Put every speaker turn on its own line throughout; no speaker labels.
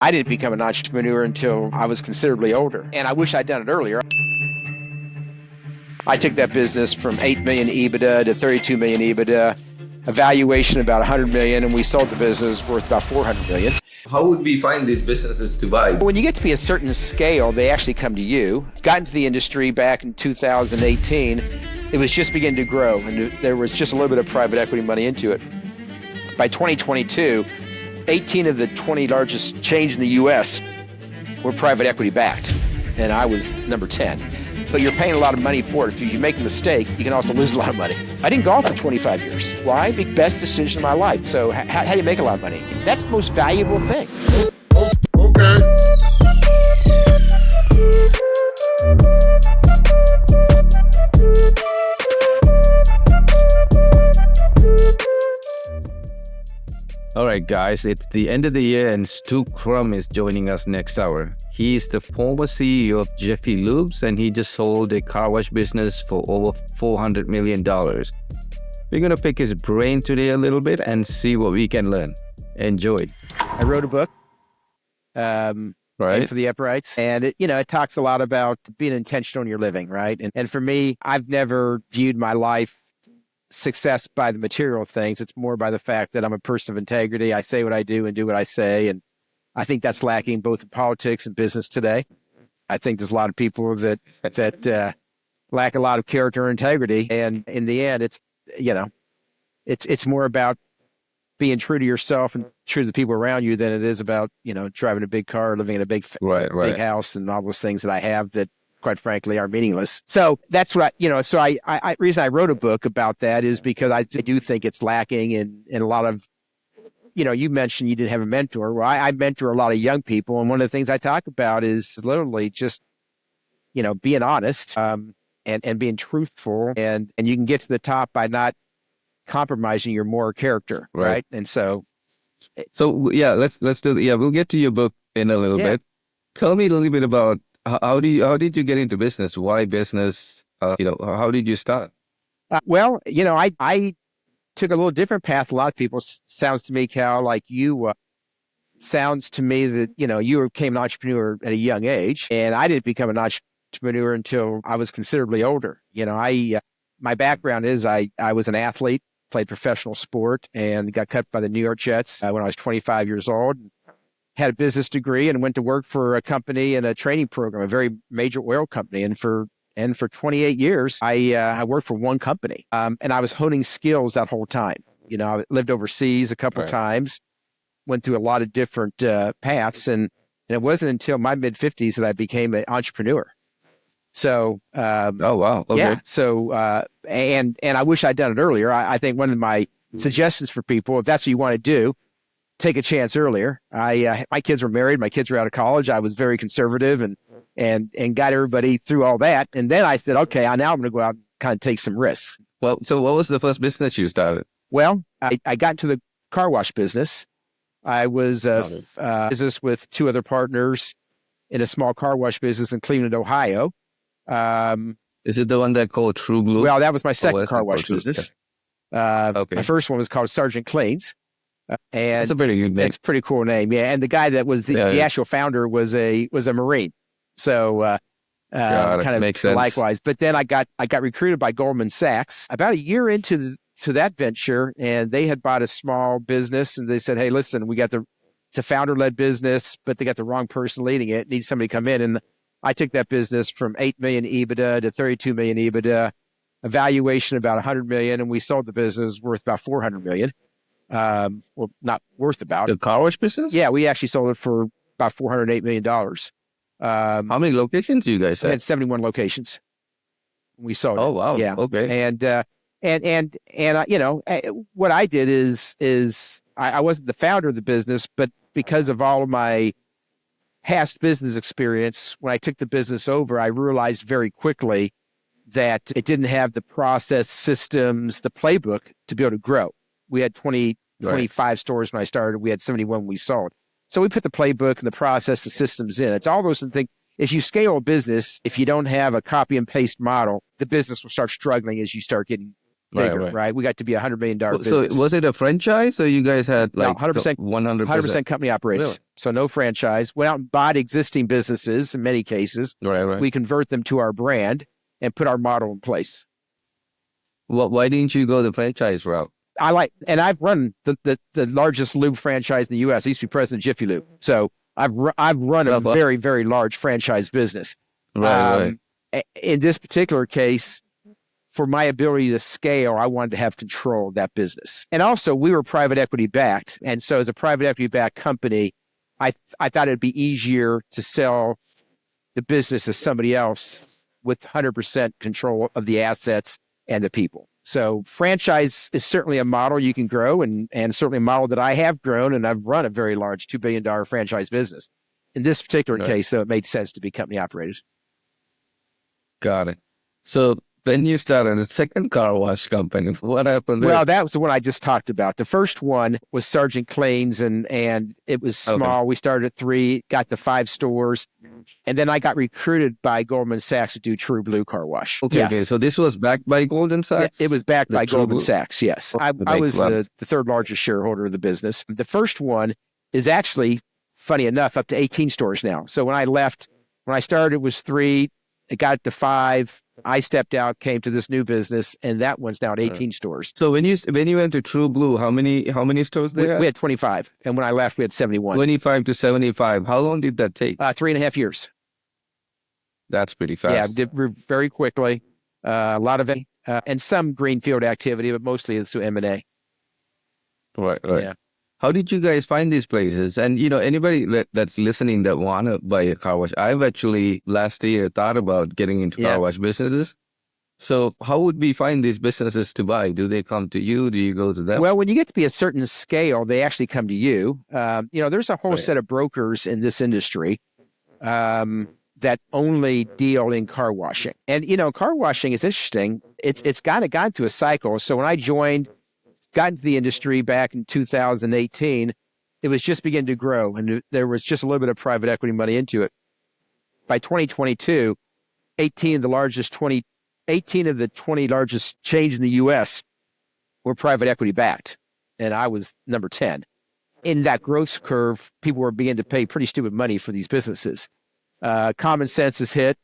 I didn't become an entrepreneur until I was considerably older, and I wish I'd done it earlier. I took that business from 8 million EBITDA to 32 million EBITDA, a valuation about 100 million, and we sold the business worth about 400 million.
How would we find these businesses to buy?
When you get to be a certain scale, they actually come to you. Got into the industry back in 2018. It was just beginning to grow, and there was just a little bit of private equity money into it. By 2022, 18 of the 20 largest chains in the U.S. were private equity backed, and I was number 10. But you're paying a lot of money for it. If you make a mistake, you can also lose a lot of money. I didn't golf for 25 years. Why? The best decision of my life. So how do you make a lot of money? That's the most valuable thing.
Okay.
All right, guys, it's the end of the year and Stu Crum is joining us next hour. He's the former CEO of Jiffy Lubes and he just sold a car wash business for over $400 million. We're going to pick his brain today a little bit and see what we can learn. Enjoy.
I wrote a book
Right.
for the uprights, and it talks a lot about being intentional in your living, right? And for me, I've never viewed my life success by the material things. It's more by the fact that I'm a person of integrity. I say what I do and do what I say. And I think that's lacking both in politics and business today. I think there's a lot of people that lack a lot of character and integrity. And in the end, it's more about being true to yourself and true to the people around you than it is about, driving a big car, living in a big house and all those things that I have that, quite frankly, are meaningless. So that's what reason I wrote a book about that is because I do think it's lacking in a lot of, you mentioned you didn't have a mentor. Well, I mentor a lot of young people. And one of the things I talk about is literally just, being honest, and being truthful, and you can get to the top by not compromising your moral character. Right. And so
yeah, let's do we'll get to your book in a little bit. Tell me a little bit about how did you get into business? Why business? How did you start?
I took a little different path. A lot of people sounds to me, Cal, like you. Sounds to me that you became an entrepreneur at a young age, and I didn't become an entrepreneur until I was considerably older. My background is I was an athlete, played professional sport, and got cut by the New York Jets when I was 25 years old. Had a business degree and went to work for a company in a training program, a very major oil company. And for 28 years, I worked for one company. And I was honing skills that whole time. I lived overseas a couple of times, went through a lot of different paths. And it wasn't until my mid-50s that I became an entrepreneur. So,
oh, wow. Okay.
Yeah. So, and I wish I'd done it earlier. I think one of my suggestions for people, if that's what you want to do, take a chance earlier. My kids were married. My kids were out of college. I was very conservative and got everybody through all that. And then I said, okay, now I'm going to go out and kind of take some risks.
Well, so what was the first business you started?
Well, I got into the car wash business. I was business with two other partners in a small car wash business in Cleveland, Ohio.
Is it the one that called True Blue?
Well, that was my second car wash business.
Okay.
My first one was called Sergeant Cleans. And
that's a pretty good name.
It's a pretty cool name, yeah. And the guy that was the actual founder was a Marine, so kind of
makes sense. Likewise.
But then I got recruited by Goldman Sachs about a year into that venture, and they had bought a small business, and they said, "Hey, listen, it's a founder-led business, but they got the wrong person leading it. Need somebody to come in." And I took that business from 8 million EBITDA to 32 million EBITDA, a valuation about 100 million, and we sold the business worth about 400 million. Well, not worth about
the car wash business.
Yeah, we actually sold it for about $408 million.
How many locations do you guys have?
We had 71 locations. We sold it.
Oh, wow.
Yeah.
Okay.
And what I did is I wasn't the founder of the business, but because of all of my past business experience, when I took the business over, I realized very quickly that it didn't have the process, systems, the playbook to be able to grow. We had 25 stores when I started. We had 71 when we sold. So we put the playbook and the process, the systems in. It's all those things. If you scale a business, if you don't have a copy and paste model, the business will start struggling as you start getting bigger,
right.
right? We got to be $100 million
So
business.
was it a franchise or you guys had
No,
like
100%,
100%?
company operated.
Really?
So no franchise. Went out and bought existing businesses in many cases.
Right.
We convert them to our brand and put our model in place.
Why didn't you go the franchise route?
And I've run the largest lube franchise in the U.S. I used to be president of Jiffy Lube. So I've run a very, very large franchise business.
Right.
In this particular case, for my ability to scale, I wanted to have control of that business. And also, we were private equity backed. And so as a private equity backed company, I thought it'd be easier to sell the business to somebody else with 100% control of the assets and the people. So franchise is certainly a model you can grow and certainly a model that I have grown, and I've run a very large $2 billion franchise business. In this particular case, though, it made sense to be company operated.
Got it. So then you started a second car wash company. What happened there?
Well, that was the one I just talked about. The first one was Sergeant Clean's, and it was small. Okay. We started at 3, got to 5 stores, and then I got recruited by Goldman Sachs to do True Blue Car Wash.
Okay,
yes.
Okay. So this was backed by Goldman Sachs?
It was backed by Goldman
Blue.
Sachs, yes. I was the third largest shareholder of the business. The first one is actually, funny enough, up to 18 stores now. So when I started, it was 3, it got to 5. I stepped out, came to this new business, and that one's now at 18 stores.
So when you went to True Blue, how many stores they had?
We had 25, and when I left, we had 71.
25 to 75. How long did that take?
3.5 years.
That's pretty fast.
Yeah, did very quickly. A lot of it, and some greenfield activity, but mostly it's to M&A.
Right.
Yeah.
How did you guys find these places? And, anybody that's listening that want to buy a car wash, I've actually last year thought about getting into car wash businesses. So how would we find these businesses to buy? Do they come to you? Do you go to them?
Well, when you get to be a certain scale, they actually come to you. There's a whole set of brokers in this industry that only deal in car washing. And, car washing is interesting. It's kind of gone through a cycle. So when I got into the industry back in 2018, it was just beginning to grow, and there was just a little bit of private equity money into it. By 2022, 18 of the 20 largest chains in the U.S. were private equity backed, and I was number 10. In that growth curve, people were beginning to pay pretty stupid money for these businesses. Common sense has hit.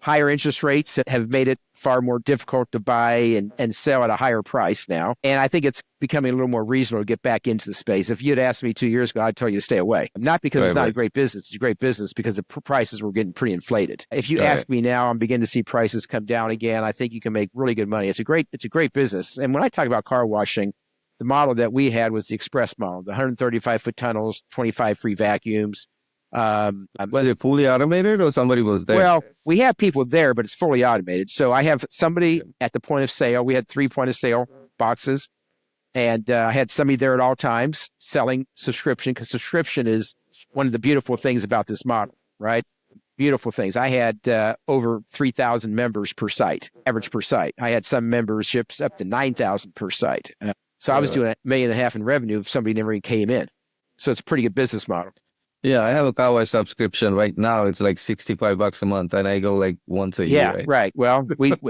Higher interest rates have made it far more difficult to buy and sell at a higher price now. And I think it's becoming a little more reasonable to get back into the space. If you'd asked me 2 years ago, I'd tell you to stay away. Not because it's not a great business. It's a great business because the prices were getting pretty inflated. If you ask me now, I'm beginning to see prices come down again. I think you can make really good money. It's a great business. And when I talk about car washing, the model that we had was the express model, the 135-foot tunnels, 25 free vacuums.
Was it fully automated or somebody was there?
Well, we have people there, but it's fully automated. So I have somebody at the point of sale. We had 3 point of sale boxes, and I had somebody there at all times selling subscription, because subscription is one of the beautiful things about this model, right? Beautiful things. I had over 3,000 members per site, average per site. I had some memberships up to 9,000 per site. So I was doing $1.5 million in revenue if somebody never even came in. So it's a pretty good business model.
Yeah, I have a car wash subscription right now. It's like $65 a month, and I go like once a year.
Yeah, right. Well,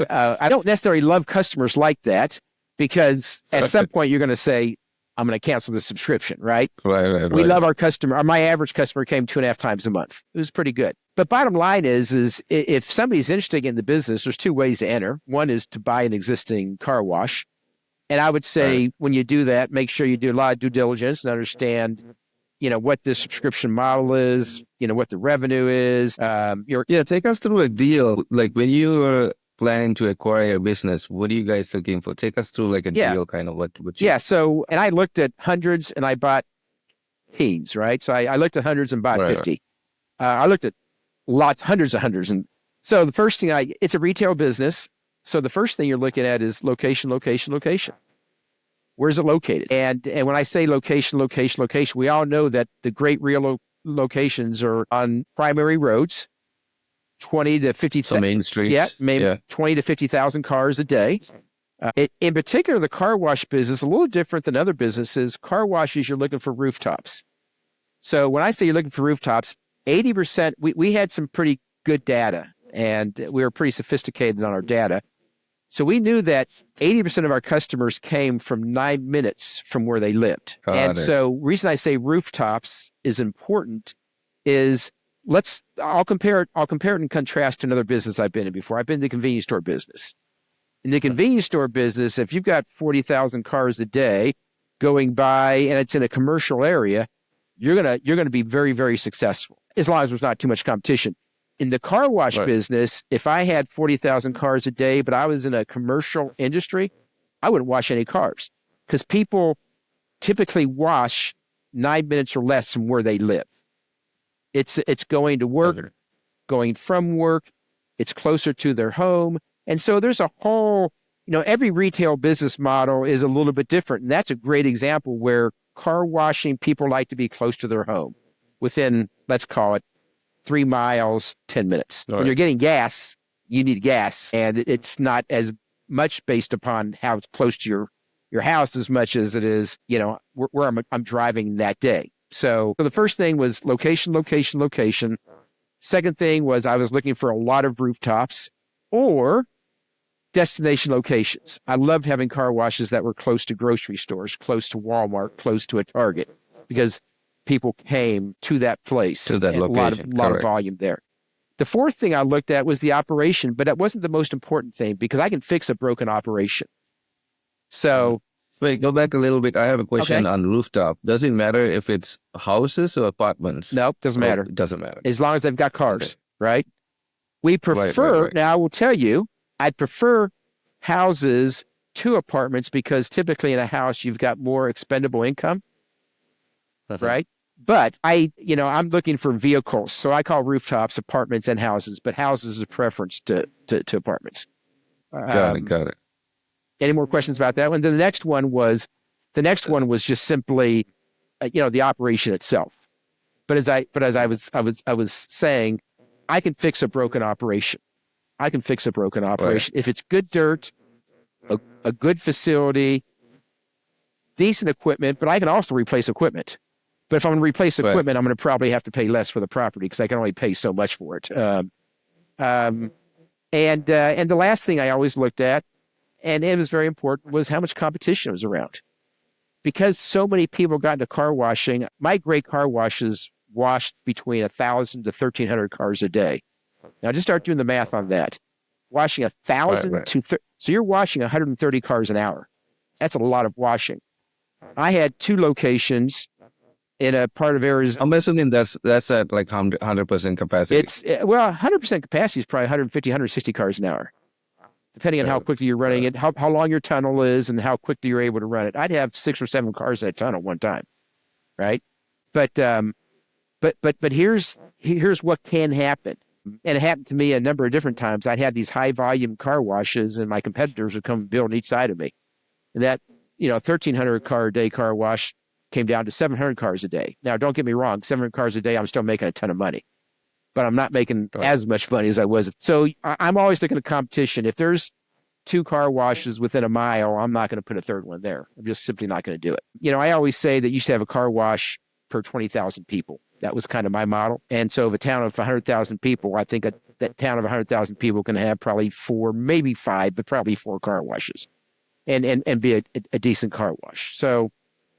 I don't necessarily love customers like that, because at some point you're going to say, I'm going to cancel the subscription, right?
Right.
We love our customer. My average customer came 2.5 times a month. It was pretty good. But bottom line is if somebody's interested in the business, there's 2 ways to enter. One is to buy an existing car wash. And I would say when you do that, make sure you do a lot of due diligence and understand what the subscription model is, what the revenue is.
Take us through a deal. Like when you were planning to acquire a business, what are you guys looking for? Take us through like a deal, kind of what you...
Yeah, so, and I looked at hundreds and I bought teens, right? So I looked at hundreds and bought 50. I looked at hundreds of hundreds. And so the first thing it's a retail business. So the first thing you're looking at is location. Where's it located? And when I say location, we all know that the great real locations are on primary roads, 20 to 50,000.
Main streets.
Yeah, maybe 20 to 50,000 cars a day. In particular, the car wash business, a little different than other businesses. Car washes, you're looking for rooftops. So when I say you're looking for rooftops, 80%, we had some pretty good data, and we were pretty sophisticated on our data. So we knew that 80% of our customers came from 9 minutes from where they lived.
Got it.
So reason I say rooftops is important is I'll compare it and contrast to another business I've been in before. I've been in the convenience store business. In the convenience store business, if you've got 40,000 cars a day going by and it's in a commercial area, you're gonna be very, very successful as long as there's not too much competition. In the car wash business, if I had 40,000 cars a day, but I was in a commercial industry, I wouldn't wash any cars because people typically wash 9 minutes or less from where they live. It's going to work, going from work, it's closer to their home. And so there's a whole, every retail business model is a little bit different. And that's a great example where car washing, people like to be close to their home within, let's call it 3 miles, 10 minutes. When you're getting gas, you need gas. And it's not as much based upon how it's close to your house as much as it is, where I'm driving that day. So the first thing was location, location, location. Second thing was I was looking for a lot of rooftops or destination locations. I loved having car washes that were close to grocery stores, close to Walmart, close to a Target, because people came to that place.
To that location.
A lot of volume there. The fourth thing I looked at was the operation, but that wasn't the most important thing because I can fix a broken operation. So
wait, go back a little bit. I have a question on rooftop. Does it matter if it's houses or apartments?
No, doesn't matter.
It doesn't matter.
As long as they've got cars, right? We prefer,
right.
Now I will tell you, I'd prefer houses to apartments because typically in a house, you've got more expendable income, right? But I'm looking for vehicles. So I call rooftops apartments and houses, but houses is a preference to apartments.
Got it.
Any more questions about that one? Then the next one was just simply, the operation itself. But as I was saying, I can fix a broken operation. Right. If it's good dirt, a good facility, decent equipment, but I can also replace equipment. But if I'm going to replace equipment, I'm going to probably have to pay less for the property because I can only pay so much for it. And the last thing I always looked at, and it was very important, was how much competition was around. Because so many people got into car washing, my great car washes washed between 1,000 to 1,300 cars a day. Now just start doing the math on that. Washing 1,000 so you're washing 130 cars an hour. That's a lot of washing. I had 2 locations in a part of Arizona.
I'm assuming that's at like 100% capacity.
It's 100% capacity is probably 150, 160 cars an hour, depending on how quickly you're running it, how long your tunnel is, and how quickly you're able to run it. I'd have 6 or 7 cars in a tunnel one time, right? But here's what can happen. And it happened to me a number of different times. I'd have these high volume car washes and my competitors would come build on each side of me. And that, 1,300 car a day car wash came down to 700 cars a day. Now, don't get me wrong, 700 cars a day, I'm still making a ton of money, but I'm not making as much money as I was. So I'm always looking at competition. If there's 2 car washes within a mile, I'm not going to put a third one there. I'm just simply not going to do it. I always say that you should have a car wash per 20,000 people. That was kind of my model. And so if a town of 100,000 people, I think that town of 100,000 people can have probably 4, maybe 5, but probably 4 car washes and be a decent car wash. So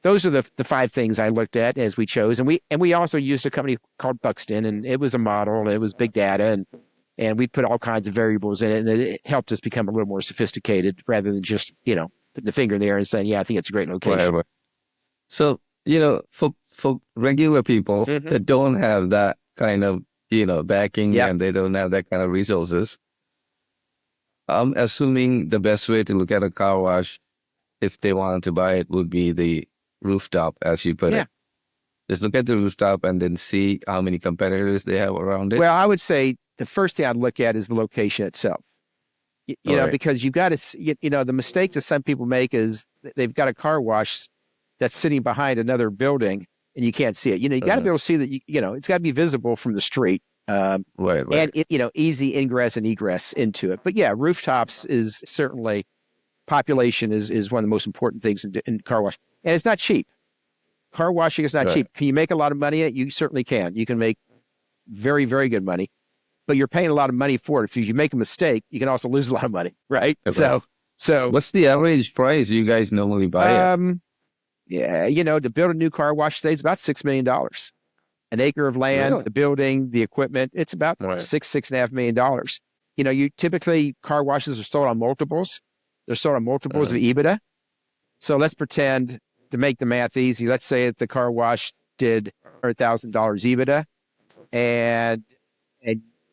those are the 5 things I looked at as we chose. And we also used a company called Buxton, and it was a model, and it was big data, and we put all kinds of variables in it, and it helped us become a little more sophisticated rather than just, putting the finger in the air and saying, yeah, I think it's a great location.
Right. So, for regular people that don't have that kind of, backing and they don't have that kind of resources, I'm assuming the best way to look at a car wash, if they wanted to buy it, would be the rooftop, as you put it. Just look at the rooftop and then see how many competitors they have around it.
Well, I would say the first thing I'd look at is the location itself. Because you've got to, the mistake that some people make is they've got a car wash that's sitting behind another building and you can't see it. You got to be able to see that, it's got to be visible from the street.
Right.
And, easy ingress and egress into it. But yeah, rooftops is certainly, population is one of the most important things in car wash. And it's not cheap. Car washing is not cheap. Can you make a lot of money at it? You certainly can. You can make very, very good money. but you're paying a lot of money for it. If you make a mistake, you can also lose a lot of money, right?
Okay.
So
What's the average price you guys normally buy at?
yeah, to build a new car wash today is about $6 million. An acre of land,
Really?
the building, the equipment, it's about
Right.
$6.5 million. You typically car washes are sold on multiples. They're sold on multiples of EBITDA. So let's pretend, to make the math easy, let's say that the car wash did $100,000 EBITDA,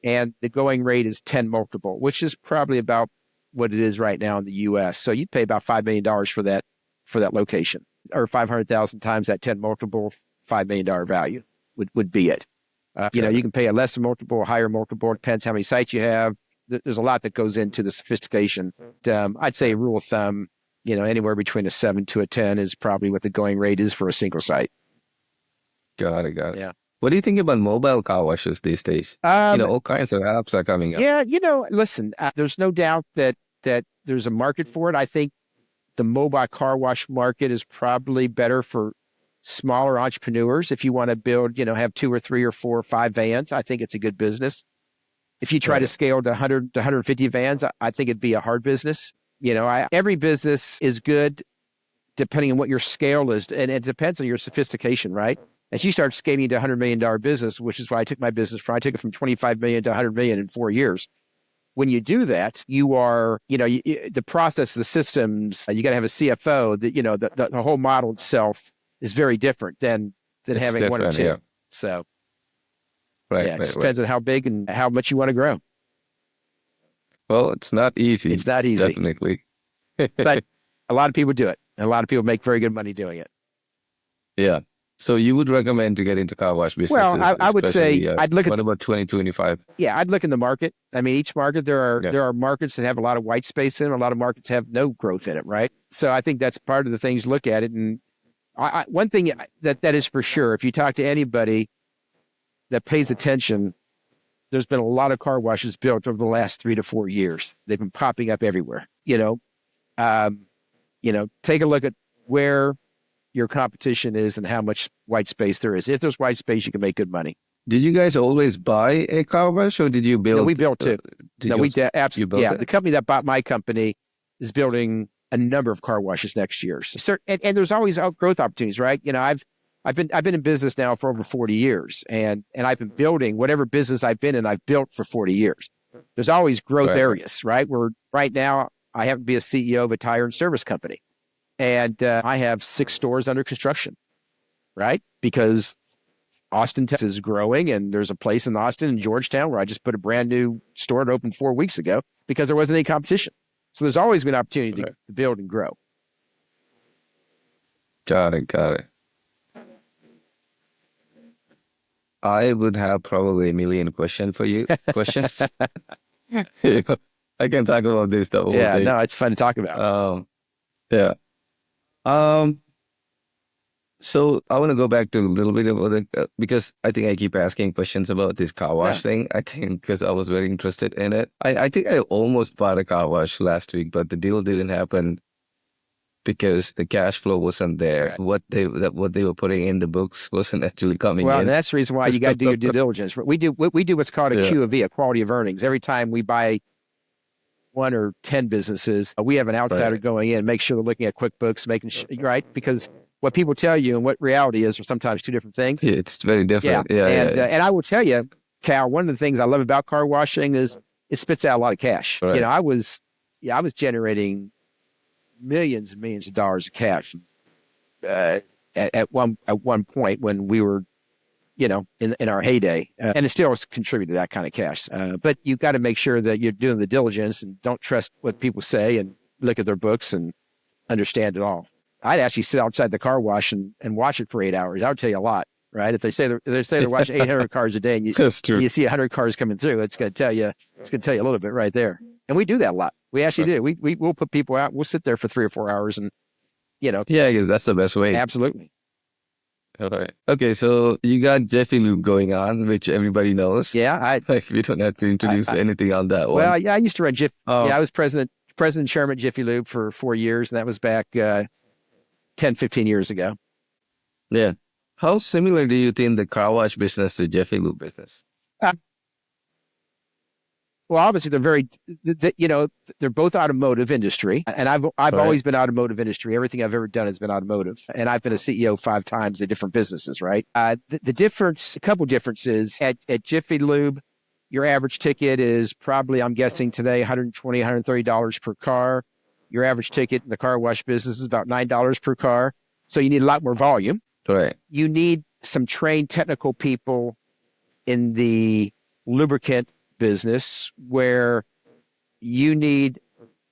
and the going rate is 10 multiple, which is probably about what it is right now in the U.S. So you'd pay about $5 million for that location, or 500,000 times that 10 multiple, $5 million value would be it. You can pay a lesser multiple, a higher multiple. It depends how many sites you have. There's a lot that goes into the sophistication. I'd say rule of thumb, anywhere between a 7 to a 10 is probably what the going rate is for a single site.
Got it.
Yeah.
What do you think about mobile car washes these days? All kinds of apps are coming up.
Yeah, listen, there's no doubt that there's a market for it. I think the mobile car wash market is probably better for smaller entrepreneurs. If you want to build, have 2 or 3 or 4 or 5 vans, I think it's a good business. If you try to scale to 100 to 150 vans, I think it'd be a hard business. Every business is good depending on what your scale is, and it depends on your sophistication, right? As you start scaling to $100 million business, which is why I took my business from, I took it from 25 million to 100 million in 4 years. When you do that, you are, the process, the systems, you got to have a CFO. The whole model itself is very different than
It's
having one or two.
Yeah.
So,
Right.
It depends on how big and how much you want to grow.
Well, it's not easy.
It's not easy,
Definitely.
but a lot of people do it. And a lot of people make very good money doing it.
Yeah. So you would recommend to get into car wash business?
Well, I would say I'd look at.
What about 2025?
Yeah, I'd look in the market. I mean, each market, there are markets that have a lot of white space in them. A lot of markets have no growth in it, right? So I think that's part of the things, look at it. And one thing that is for sure, if you talk to anybody that pays attention, there's been a lot of car washes built over the last 3 to 4 years. They've been popping up everywhere. Take a look at where your competition is and how much white space there is. If there's white space, you can make good money.
Did you guys always buy a car wash, or did you build?
No, we built it.
Absolutely.
Yeah, the company that bought my company is building a number of car washes next year. So, and there's always growth opportunities, right? I've been in business now for over 40 years, and I've been building whatever business I've been in. I've built for 40 years. There's always growth areas, right? Right now I happen to be a CEO of a tire and service company, and I have 6 stores under construction, right? Because Austin, Texas is growing, and there's a place in Austin and Georgetown where I just put a brand new store that opened 4 weeks ago because there wasn't any competition. So there's always been an opportunity to build and grow.
Got it. I would have probably a million questions for you. I can talk about this the whole day.
Yeah, no, it's fun to talk about.
Yeah. So I want to go back to a little bit about it because I think I keep asking questions about this car wash thing. I think because I was very interested in it. I think I almost bought a car wash last week, but the deal didn't happen because the cash flow wasn't there. Right. What they were putting in the books wasn't actually coming in.
Well, that's the reason why you got to do your due diligence. We do what's called a Q of V, a quality of earnings. Every time we buy 1 or 10 businesses, we have an outsider going in, make sure they're looking at QuickBooks, making sure, right? Because what people tell you and what reality is are sometimes 2 different things.
It's very different.
And I will tell you, Cal, one of the things I love about car washing is it spits out a lot of cash.
Right.
I was generating millions and millions of dollars of cash at one point when we were, in our heyday, and it still contributed to that kind of cash. But you got to make sure that you're doing the diligence and don't trust what people say and look at their books and understand it all. I'd actually sit outside the car wash and watch it for 8 hours. I would tell you a lot, right? If they say they're watching 800 cars a day and you see 100 cars coming through, it's going to tell you a little bit right there. And we do that a lot. We actually do. We'll put people out. We'll sit there for 3 or 4 hours and,
Yeah, because that's the best way.
Absolutely.
All right. Okay, so you got Jiffy Lube going on, which everybody knows.
Yeah.
We don't have to introduce anything on that one.
Well, yeah, I used to run Jiffy. Yeah, I was president and chairman at Jiffy Lube for 4 years, and that was back 10, 15 years ago.
Yeah. How similar do you think the car wash business to Jiffy Lube business?
Well, obviously they're they're both automotive industry, and I've
Right.
always been automotive industry. Everything I've ever done has been automotive, and I've been a CEO 5 times at different businesses. Right. The difference, a couple differences at Jiffy Lube, your average ticket is probably, I'm guessing today, $120, $130 per car. Your average ticket in the car wash business is about $9 per car. So you need a lot more volume.
Right.
You need some trained technical people in the lubricant business where you need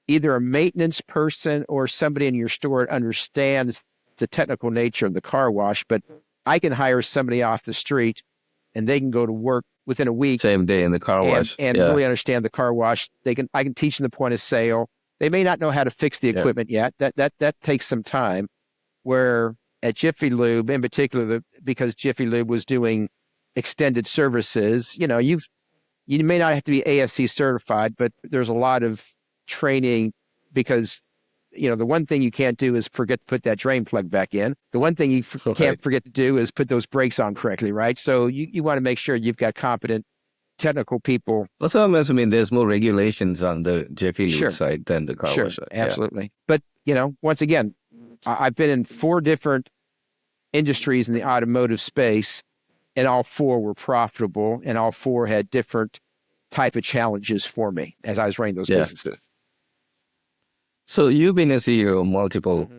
either a maintenance person or somebody in your store that understands the technical nature of the car wash. But I can hire somebody off the street and they can go to work within a week.
Same day in the car wash.
And really understand the car wash. I can teach them the point of sale. They may not know how to fix the equipment yet. That takes some time. Where at Jiffy Lube, in particular, because Jiffy Lube was doing extended services, you may not have to be ASC certified, but there's a lot of training because, the one thing you can't do is forget to put that drain plug back in. The one thing you can't forget to do is put those brakes on correctly, right? So you want to make sure you've got competent technical people.
Also, I'm assuming there's more regulations on the Jiffy Lube side than the car wash side.
Absolutely. But, once again, I've been in 4 different industries in the automotive space, and all 4 were profitable, and all 4 had different type of challenges for me as I was running those businesses.
So you've been a CEO of multiple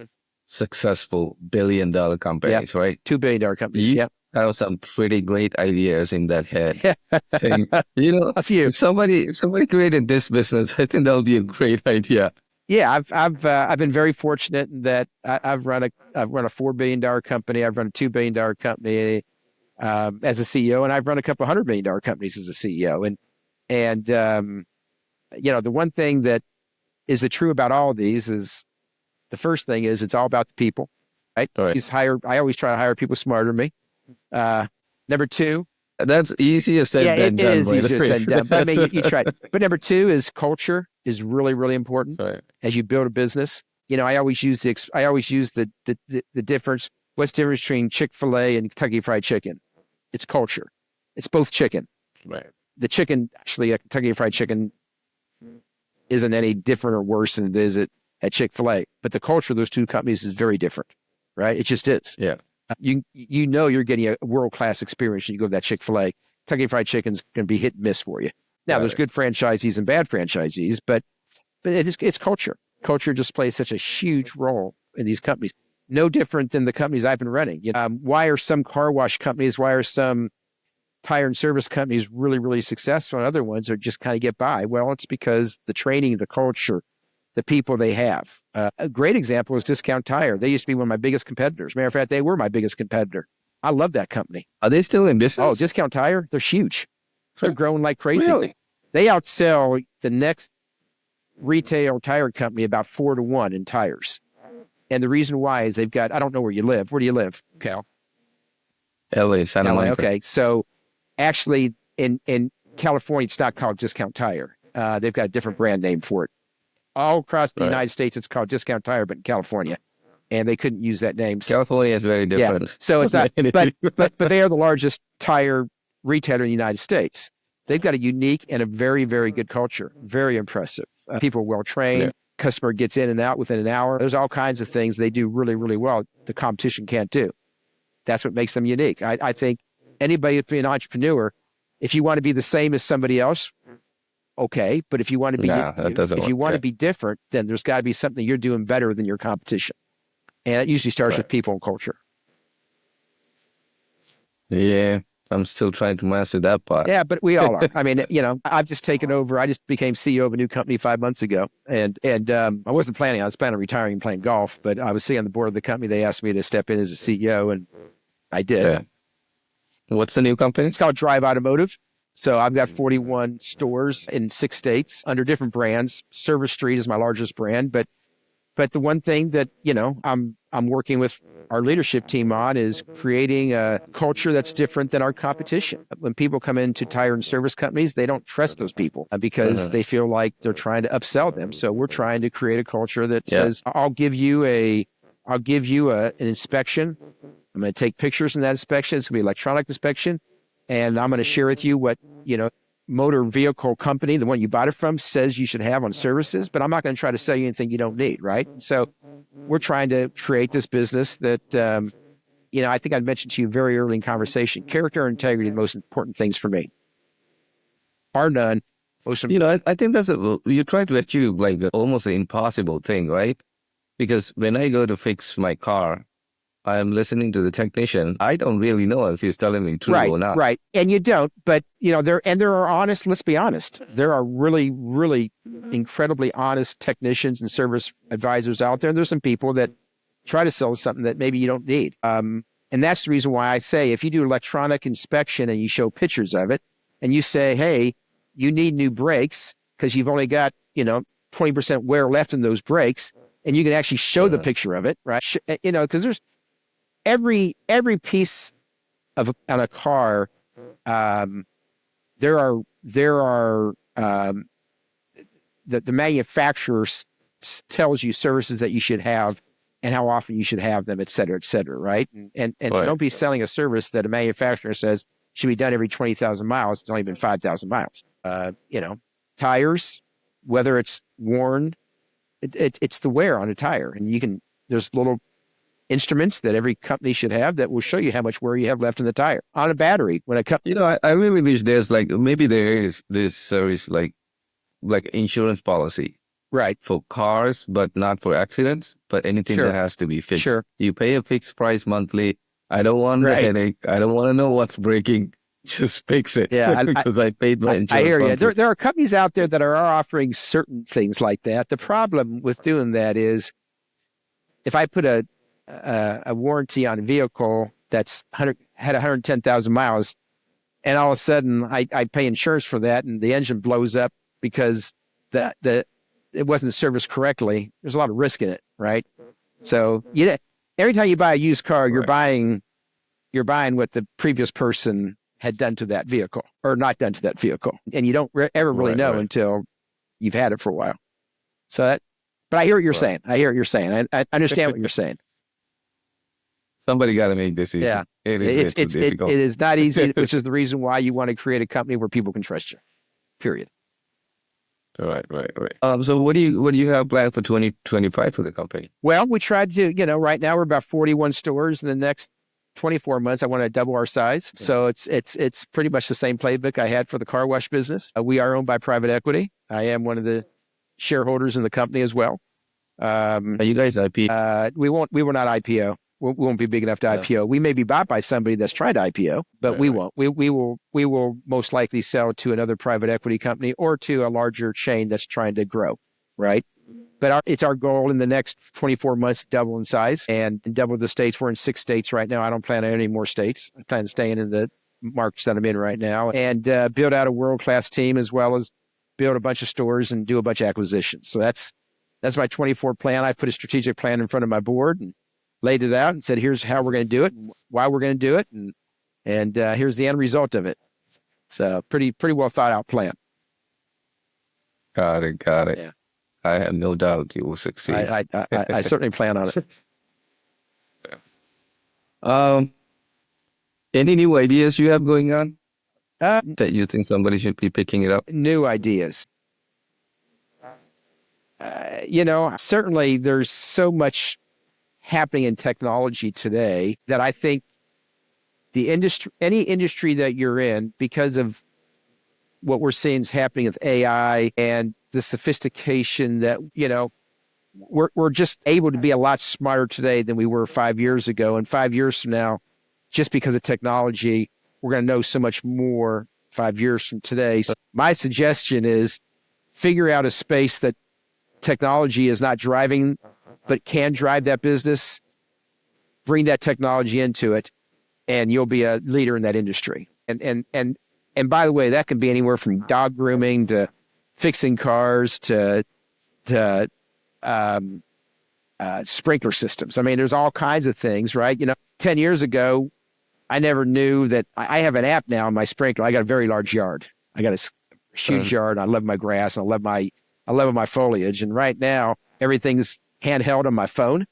successful billion-dollar companies, right?
$2 billion companies.
You have some pretty great ideas in that head. Saying,
a few.
If somebody created this business, I think that'll be a great idea.
Yeah, I've been very fortunate in that I've run a $4 billion company. I've run a $2 billion company as a CEO, and I've run a couple $100 million companies as a CEO. And the one thing that is true about all of these is the first thing is it's all about the people, right? I always try to hire people smarter than me. Number 2.
That's easier said than done.
It is easier said than done. But I mean, you try. But number 2 is culture is really, really important as you build a business. I always use the difference. What's the difference between Chick-fil-A and Kentucky Fried Chicken? It's culture. It's both chicken.
Right.
The chicken, actually, at Kentucky Fried Chicken isn't any different or worse than it is at Chick-fil-A. But the culture of those 2 companies is very different, right? It just is.
Yeah.
You're getting a world-class experience when you go to that Chick-fil-A. Kentucky Fried Chicken's going to be hit and miss for you. Now, there's good franchisees and bad franchisees, but it's culture. Culture just plays such a huge role in these companies. No different than the companies I've been running. Why are some car wash companies, why are some tire and service companies really, really successful and other ones are just kind of get by? Well, it's because the training, the culture, the people they have. A great example is Discount Tire. They used to be one of my biggest competitors. Matter of fact, they were my biggest competitor. I love that company.
Are they still in business?
Oh, Discount Tire, they're huge. They're growing like crazy.
Really?
They outsell the next retail tire company about 4 to 1 in tires. And the reason why is they've got, I don't know where you live. Where do you live, Cal?
LA, Santa Monica.
Okay. So actually in California, it's not called Discount Tire. They've got a different brand name for it. All across the United States, it's called Discount Tire, but in California. And they couldn't use that name.
California is very different.
Yeah. So it's not, but they are the largest tire retailer in the United States. They've got a unique and a very, very good culture. Very impressive. People are well trained. Yeah. Customer gets in and out within an hour. There's all kinds of things they do really, really well the competition can't do. That's what makes them unique. I think anybody that's an entrepreneur, if you want to be the same as somebody else, okay. But if you want to be, to be different, then there's got to be something you're doing better than your competition. And it usually starts with people and culture.
Yeah. I'm still trying to master that part.
Yeah, but we all are. I mean, I've just taken over. I just became CEO of a new company 5 months ago. And I wasn't planning. I was planning on retiring and playing golf, but I was sitting on the board of the company. They asked me to step in as a CEO, and I did.
Yeah. What's the new company?
It's called Drive Automotive. So I've got 41 stores in 6 states under different brands. Service Street is my largest brand, but the one thing that, I'm working with our leadership team on is creating a culture that's different than our competition. When people come into tire and service companies, they don't trust those people because they feel like they're trying to upsell them. So we're trying to create a culture that says, I'll give you an inspection. I'm going to take pictures in that inspection. It's going to be electronic inspection. And I'm going to share with you what, motor vehicle company, the one you bought it from, says you should have on services, but I'm not going to try to sell you anything you don't need, right? So we're trying to create this business that, I think I mentioned to you very early in conversation, character and integrity are the most important things for me. Are none.
I think you try to achieve like almost an impossible thing, right? Because when I go to fix my car, I'm listening to the technician. I don't really know if he's telling me true or not.
Right. And you don't, but there are honest, let's be honest. There are really, really incredibly honest technicians and service advisors out there. And there's some people that try to sell something that maybe you don't need. And that's the reason why I say, if you do electronic inspection and you show pictures of it and you say, hey, you need new brakes because you've only got, 20% wear left in those brakes, and you can actually show the picture of it, right? Because there's every piece on a car, there are the manufacturer tells you services that you should have and how often you should have them, et cetera, right? And so don't be selling a service that a manufacturer says should be done every 20,000 miles. It's only been 5,000 miles. Tires, whether it's worn, it's the wear on a tire. And there's little instruments that every company should have that will show you how much wear you have left in the tire. On a battery, when a company...
I really wish there's maybe there is this service like insurance policy.
Right.
For cars, but not for accidents, but anything that has to be fixed.
Sure.
You pay a fixed price monthly. I don't want the headache. I don't want to know what's breaking. Just fix it.
Yeah,
because I paid my insurance.
I hear you.
Monthly.
There are companies out there that are offering certain things like that. The problem with doing that is, if I put a warranty on a vehicle that's had 110,000 miles, and all of a sudden I pay insurance for that, and the engine blows up because it wasn't serviced correctly, there's a lot of risk in it, right? So every time you buy a used car, you're buying what the previous person had done to that vehicle or not done to that vehicle. And you don't ever really know until you've had it for a while. But I hear what you're saying. I understand what you're saying.
Somebody got to make this easy.
Yeah.
It's difficult.
It is not easy, which is the reason why you want to create a company where people can trust you, period.
Right. So what do you have planned for 2025 for the company?
Well, we tried to, right now we're about 41 stores. In the next 24 months, I want to double our size. So it's pretty much the same playbook I had for the car wash business. We are owned by private equity. I am one of the shareholders in the company as well.
Are you guys IPO?
We will not IPO. We won't be big enough to IPO. We may be bought by somebody that's trying to IPO, but we won't. We will most likely sell to another private equity company or to a larger chain that's trying to grow, right? But it's our goal in the next 24 months to double in size and double the states. We're in 6 states right now. I don't plan on any more states. I plan on staying in the markets that I'm in right now and build out a world-class team, as well as build a bunch of stores and do a bunch of acquisitions. So that's my 24 plan. I put a strategic plan in front of my board and laid it out and said, here's how we're going to do it, and why we're going to do it, and here's the end result of it. So pretty well thought out plan.
Got it.
Yeah.
I have no doubt you will succeed.
I certainly plan on
it. Any new ideas you have going on that you think somebody should be picking it up?
New ideas. Certainly there's so much happening in technology today that I think any industry that you're in, because of what we're seeing is happening with AI and the sophistication that, we're just able to be a lot smarter today than we were 5 years ago. And 5 years from now, just because of technology, we're going to know so much more 5 years from today. So my suggestion is figure out a space that technology is not driving, but can drive that business, bring that technology into it, and you'll be a leader in that industry. And by the way, that can be anywhere from dog grooming to fixing cars to sprinkler systems. I mean, there's all kinds of things, right? 10 years ago, I never knew that I have an app now on my sprinkler. I got a very large yard. I got a huge yard. I love my grass. And I love my foliage. And right now, everything's handheld on my phone.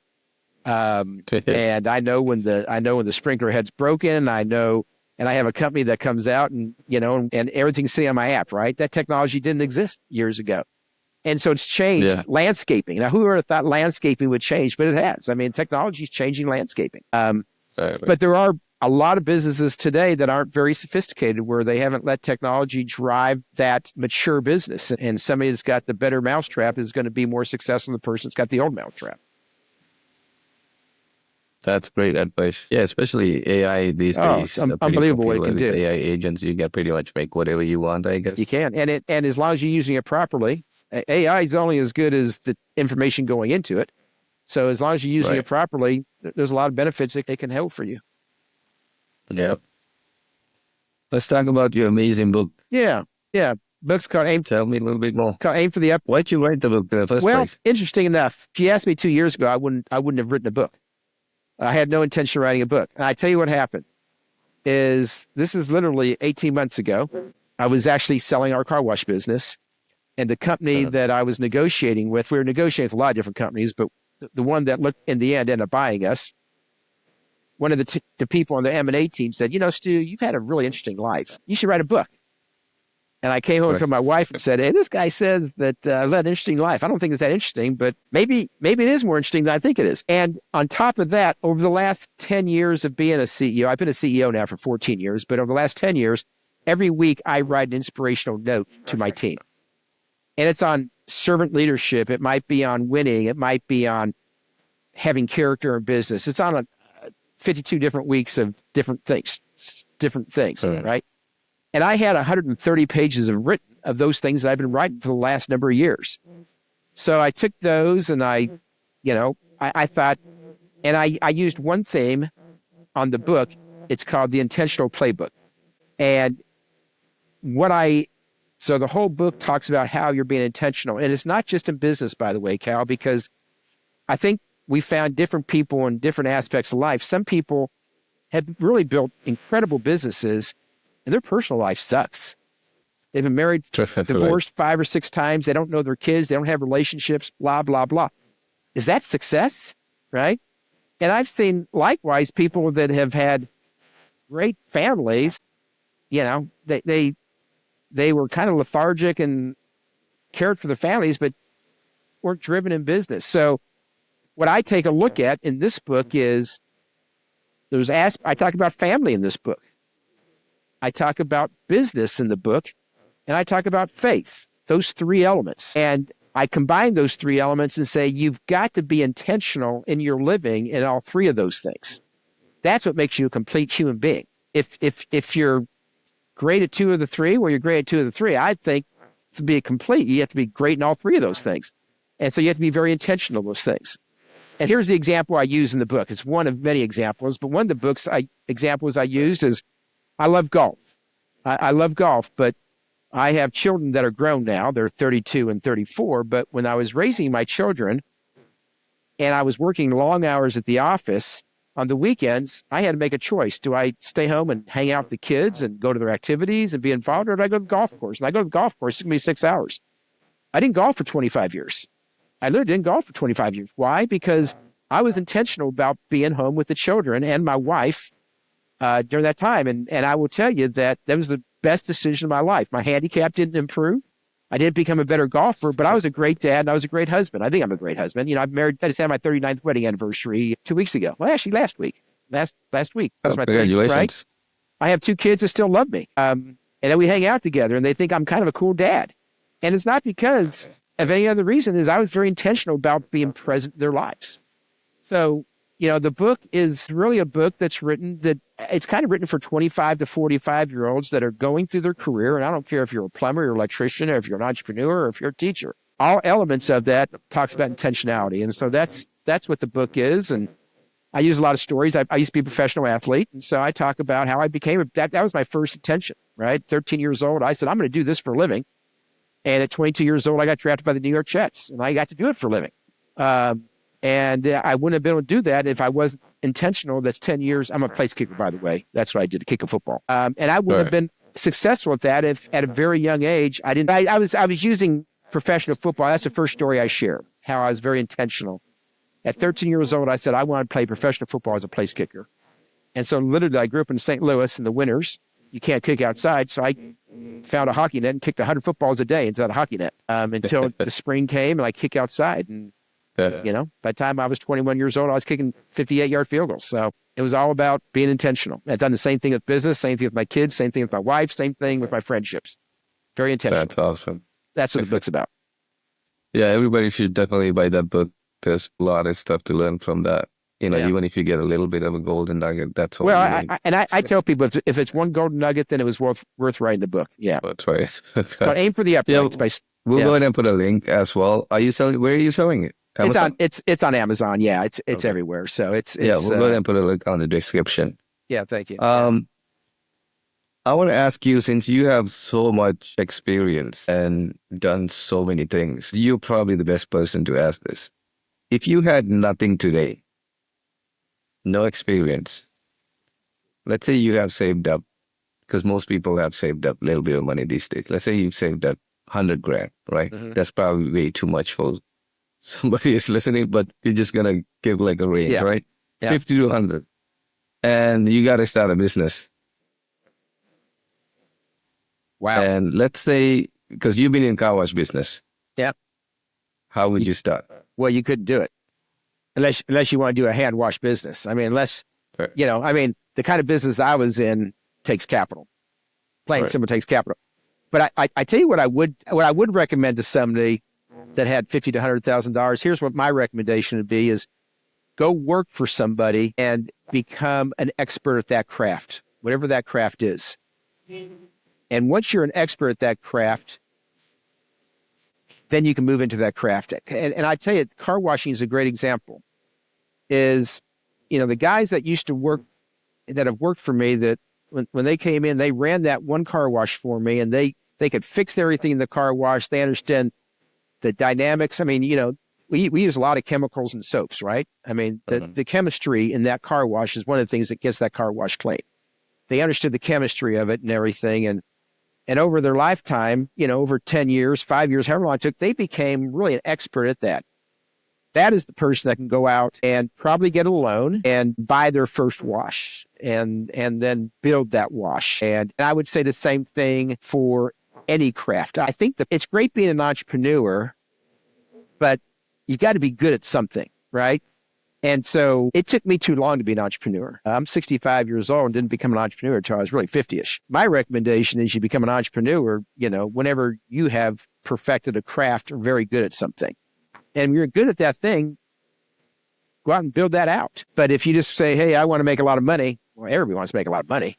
And I know when the sprinkler head's broken. I know and I have a company that comes out and, and everything's sitting on my app, right? That technology didn't exist years ago. And so it's changed landscaping. Now, who would have thought landscaping would change? But it has. I mean, technology is changing landscaping. But there are a lot of businesses today that aren't very sophisticated, where they haven't let technology drive that mature business. And somebody that's got the better mousetrap is going to be more successful than the person that's got the old mousetrap.
That's great advice. Yeah, especially AI these days.
It's unbelievable what it can
with
do.
AI agents, you can pretty much make whatever you want, I guess.
You can. And as long as you're using it properly, AI is only as good as the information going into it. So as long as you're using it properly, there's a lot of benefits it can help for you.
Yep. Let's talk about your amazing book.
Yeah. Book's called Aim.
Tell me a little bit more.
Called Aim for the Up.
Why'd you write the book in the first place?
Interesting enough, if you asked me 2 years ago, I wouldn't have written a book. I had no intention of writing a book. And I tell you what happened is this is literally 18 months ago. I was actually selling our car wash business, and the company that I was negotiating with, we were negotiating with a lot of different companies, but the one that looked in the end ended up buying us. One of the people on the M&A team said, Stu, you've had a really interesting life. You should write a book. And I came home to my wife and said, hey, this guy says that I've had an interesting life. I don't think it's that interesting, but maybe it is more interesting than I think it is. And on top of that, over the last 10 years of being a CEO, I've been a CEO now for 14 years, but over the last 10 years, every week I write an inspirational note to my team. And it's on servant leadership. It might be on winning. It might be on having character in business. It's on 52 different weeks of different things, right? And I had 130 pages of those things that I've been writing for the last number of years. So I took those and I thought, and I used one theme on the book. It's called the Intentional Playbook. And so the whole book talks about how you're being intentional. And it's not just in business, by the way, Cal, because I think we found different people in different aspects of life. Some people have really built incredible businesses, and their personal life sucks. They've been married, divorced 5 or 6 times. They don't know their kids. They don't have relationships, blah, blah, blah. Is that success? Right? And I've seen, likewise, people that have had great families, they were kind of lethargic and cared for their families, but weren't driven in business. So what I take a look at in this book is I talk about family in this book. I talk about business in the book, and I talk about faith, those 3 elements. And I combine those 3 elements and say, you've got to be intentional in your living in all 3 of those things. That's what makes you a complete human being. If you're great at 2 of the 3, well, you're great at 2 of the 3. I think to be a complete, you have to be great in all 3 of those things. And so you have to be very intentional in those things. And here's the example I use in the book. It's one of many examples, but one of the examples I used is I love golf. I love golf, but I have children that are grown now. They're 32 and 34. But when I was raising my children and I was working long hours at the office, on the weekends, I had to make a choice. Do I stay home and hang out with the kids and go to their activities and be involved, or do I go to the golf course? And I go to the golf course, it's going to be 6 hours. I didn't golf for 25 years. I literally didn't golf for 25 years. Why? Because I was intentional about being home with the children and my wife during that time. And I will tell you that was the best decision of my life. My handicap didn't improve. I didn't become a better golfer, but I was a great dad and I was a great husband. I think I'm a great husband. I'm married. I just had my 39th wedding anniversary 2 weeks ago. Well, actually last week. Last week. That was my
congratulations.
30th, right? I have 2 kids that still love me. And then we hang out together and they think I'm kind of a cool dad. And it's not because of any other reason, is I was very intentional about being present in their lives. So, the book is really a book that's written it's kind of written for 25 to 45-year-olds that are going through their career. And I don't care if you're a plumber, or electrician, or if you're an entrepreneur, or if you're a teacher. All elements of that talks about intentionality. And so that's what the book is. And I use a lot of stories. I used to be a professional athlete. And so I talk about how I became that was my first intention, right? 13 years old. I said, I'm going to do this for a living. And at 22 years old, I got drafted by the New York Jets, and I got to do it for a living. And I wouldn't have been able to do that if I wasn't intentional. That's 10 years. I'm a place kicker, by the way. That's what I did, to kick a football. And I wouldn't have been successful at that if at a very young age, I was using professional football. That's the first story I share, how I was very intentional. At 13 years old, I said I wanted to play professional football as a place kicker. And so literally I grew up in St. Louis in the winters. You can't kick outside. So I found a hockey net and kicked 100 footballs a day into that hockey net until the spring came and I kick outside. And, you know, by the time I was 21 years old, I was kicking 58-yard field goals. So it was all about being intentional. I've done the same thing with business, same thing with my kids, same thing with my wife, same thing with my friendships. Very intentional.
That's awesome.
That's what the book's about.
Yeah, everybody should definitely buy that book. There's a lot of stuff to learn from that. You know, even if you get a little bit of a golden nugget, that's all.
Well, I tell people if it's one golden nugget, then it was worth writing the book. Yeah,
that's right.
It's called Aim for the Uprights.
We'll go ahead and put a link as well. Are you selling? Where are you selling it? Amazon?
It's on Amazon. Yeah, it's everywhere. So it's
we'll go ahead and put a link on the description.
Yeah, thank you.
I want to ask you, since you have so much experience and done so many things, you're probably the best person to ask this. If you had nothing today, no experience, let's say you have saved up, because most people have saved up a little bit of money these days. Let's say you've saved up 100 grand, right? Mm-hmm. That's probably way too much for somebody is listening, but you're just going to give like a range, right? Yeah. 50 to 100. And you got to start a business.
Wow.
And let's say, because you've been in car wash business.
Yeah.
How would you start?
Well, you couldn't do it unless you want to do a hand wash business. I mean, the kind of business I was in takes capital. Plain simple takes capital. But I tell you what I would recommend to somebody that had $50,000 to $100,000. Here's what my recommendation would be: is go work for somebody and become an expert at that craft, whatever that craft is. And once you're an expert at that craft, then you can move into that craft. And I tell you, car washing is a great example. Is, the guys that used to work, that have worked for me, that when they came in, they ran that one car wash for me, and they could fix everything in the car wash. They understand the dynamics. I mean, we use a lot of chemicals and soaps, right? I mean, the chemistry in that car wash is one of the things that gets that car wash clean. They understood the chemistry of it and everything. And over their lifetime, over 10 years, 5 years, however long it took, they became really an expert at that. That is the person that can go out and probably get a loan and buy their first wash and then build that wash. And I would say the same thing for any craft. I think that it's great being an entrepreneur, but you got to be good at something, right? And so it took me too long to be an entrepreneur. I'm 65 years old and didn't become an entrepreneur until I was really 50-ish. My recommendation is you become an entrepreneur, whenever you have perfected a craft or very good at something. And when you're good at that thing, go out and build that out. But if you just say, hey, I want to make a lot of money, well, everybody wants to make a lot of money.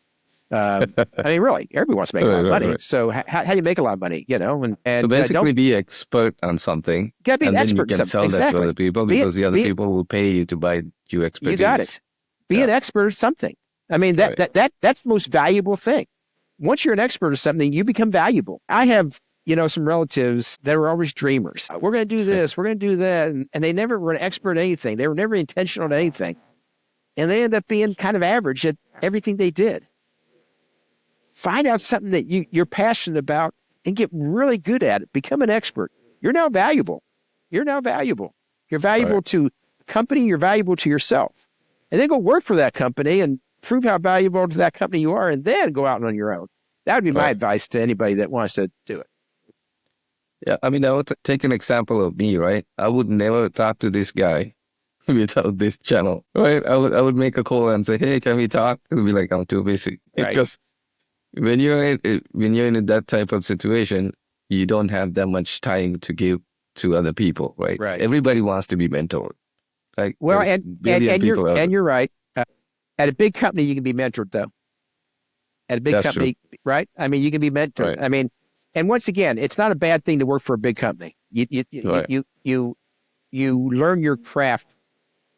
I mean, really, everybody wants to make a lot of money. Right. So how do you make a lot of money, And
so basically be expert on something.
You got to be an expert.
Then you can sell that to other people because the other people will pay you to buy your expertise.
You got it. Be an expert at something. I mean, that's the most valuable thing. Once you're an expert at something, you become valuable. I have, some relatives that are always dreamers. We're going to do this. We're going to do that. And they never were an expert at anything. They were never intentional at anything. And they end up being kind of average at everything they did. Find out something that you're passionate about and get really good at it. Become an expert. You're now valuable. You're valuable to the company. You're valuable to yourself. And then go work for that company and prove how valuable to that company you are, and then go out on your own. That would be my advice to anybody that wants to do it.
Yeah, I mean, I would take an example of me, right? I would never talk to this guy without this channel, right? I would make a call and say, hey, can we talk? It would be like, I'm too busy.
Right.
Because when you're in that type of situation, you don't have that much time to give to other people, right?
Right.
Everybody wants to be mentored. Like,
well, and you're right. At a big company, you can be mentored, though. At a big company, right? I mean, you can be mentored. Right. I mean, and once again, it's not a bad thing to work for a big company. You learn your craft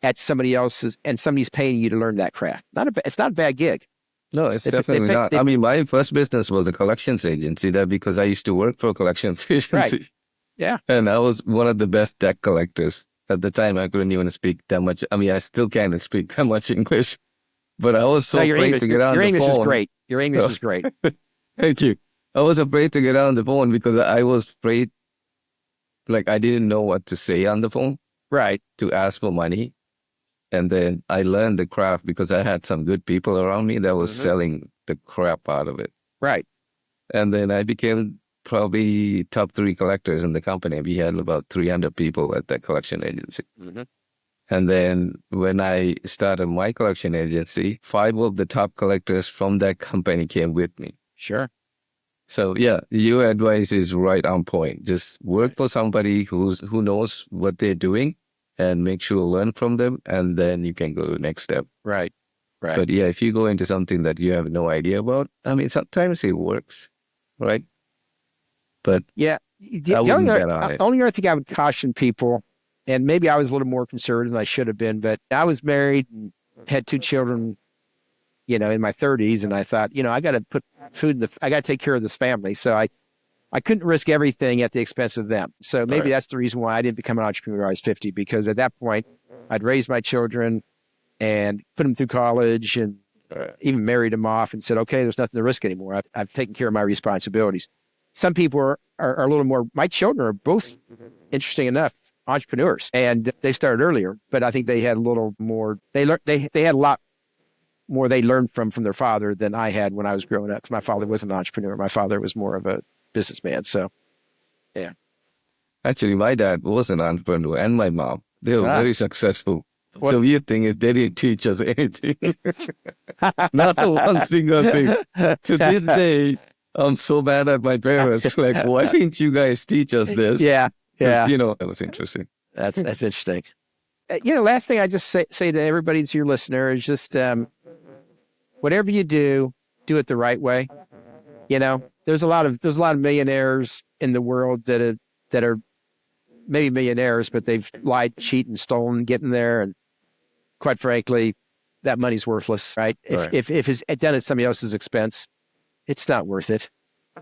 at somebody else's, and somebody's paying you to learn that craft. It's not a bad gig.
No, it's definitely not. I mean, my first business was a collections agency, because I used to work for a collections agency.
Right. Yeah.
And I was one of the best deck collectors. At the time, I couldn't even speak that much. I mean, I still can't speak that much English, but I was so afraid to get on the phone.
Your English is great. Your English is great.
Thank you. I was afraid to get on the phone because I was afraid, like I didn't know what to say on the phone.
Right.
To ask for money. And then I learned the craft because I had some good people around me that was selling the crap out of it.
Right.
And then I became probably top 3 collectors in the company. We had about 300 people at that collection agency.
Mm-hmm.
And then when I started my collection agency, 5 of the top collectors from that company came with me.
Sure.
So yeah, your advice is right on point. Just work for somebody who knows what they're doing and make sure to learn from them, and then you can go to the next step.
Right. Right.
But yeah, if you go into something that you have no idea about, I mean, sometimes it works, right? But
yeah,
I wouldn't bet on it.
only other thing I would caution people, and maybe I was a little more conservative than I should have been, but I was married and had 2 children, in my 30s, and I thought, I got to put food I got to take care of this family. So I couldn't risk everything at the expense of them. So maybe that's the reason why I didn't become an entrepreneur when I was 50, because at that point I'd raised my children and put them through college and even married them off and said, okay, there's nothing to risk anymore. I've taken care of my responsibilities. Some people are a little more, my children are both, interesting enough, entrepreneurs, and they started earlier, but I think they had a little more, they had a lot more they learned from their father than I had when I was growing up. 'Cause my father wasn't an entrepreneur. My father was more of a businessman. So, yeah.
Actually, my dad was an entrepreneur and my mom. They were very successful. The weird thing is they didn't teach us anything. Not one single thing. To this day, I'm so mad at my parents. Like, why didn't you guys teach us this?
Yeah. Yeah.
That was interesting.
That's interesting. Last thing I just say to everybody, to your listener, is just whatever you do it the right way. There's a lot of millionaires in the world that are maybe millionaires, but they've lied, cheated, and stolen getting there. And quite frankly, that money's worthless, right? If it's done at somebody else's expense, it's not worth it.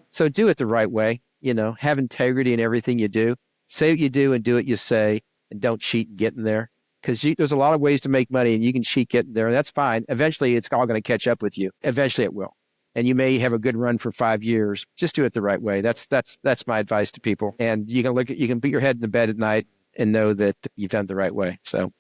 So do it the right way. Have integrity in everything you do. Say what you do and do what you say, and don't cheat and get in there. Because there's a lot of ways to make money, and you can cheat getting there, and that's fine. Eventually, it's all going to catch up with you. Eventually, it will. And you may have a good run for 5 years. Just do it the right way. That's my advice to people. And you can beat your head in the bed at night and know that you've done it the right way. So